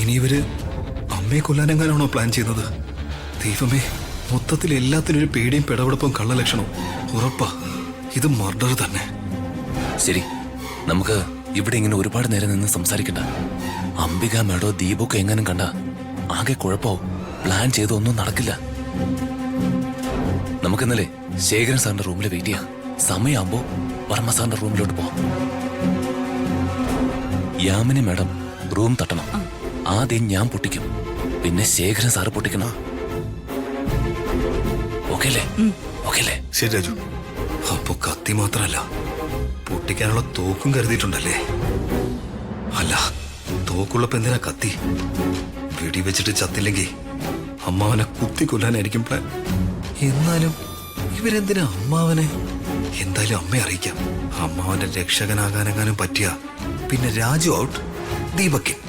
ഇനി ഇവര് അമ്മയെ കൊല്ലാനെങ്ങാനാണോ പ്ലാൻ ചെയ്യുന്നത്? ദൈവമേ, മൊത്തത്തിൽ എല്ലാത്തിനും ഒരു പേടിയും പിടപെടുപ്പും കള്ളലക്ഷണവും. ഉറപ്പാ ഇത് മർഡർ തന്നെ. ശരി, നമുക്ക് ഇവിടെ ഇങ്ങനെ ഒരുപാട് നേരം നിന്ന് സംസാരിക്കണ്ട. അംബിക മേഡോ ദീപൊക്കെ എങ്ങാനും കണ്ട ആകെ കുഴപ്പമാവും. പ്ലാൻ ചെയ്തൊന്നും നടക്കില്ല. നമുക്കിന്നലെ ശേഖരൻ സാറിന്റെ റൂമിൽ വെയിറ്റ് ചെയ്യാം. സമയമാകുമ്പോ വർമ്മ സാറിന്റെ റൂമിലോട്ട് പോവാം. യാമിനി മാഡം റൂം തട്ടണം. ആദ്യം ഞാൻ പൊട്ടിക്കും, പിന്നെ ശേഖരൻ സാറ് പൊട്ടിക്കണം. ഓക്കെ അല്ലേ? ഓക്കെ അല്ലേ? ശരി രാജു. അപ്പൊ കത്തി മാത്രല്ല, പൊട്ടിക്കാനുള്ള തോക്കും കരുതിയിട്ടുണ്ടല്ലേ? അല്ല, തോക്കുള്ളപ്പോ എന്തിനാ കത്തി? വെടിവെച്ചിട്ട് ചത്തില്ലെങ്കിൽ അമ്മാവനെ കുത്തി കൊല്ലാനായിരിക്കും പ്ലാൻ. എന്നാലും ഇവരെന്തിനാ അമ്മാവനെ? എന്തായാലും അമ്മയെ അറിയിക്കാം. അമ്മാവന്റെ രക്ഷകനാകാനെങ്ങാനും പറ്റിയ പിന്നെ രാജു ഔട്ട്, ദീപക്കിൻ.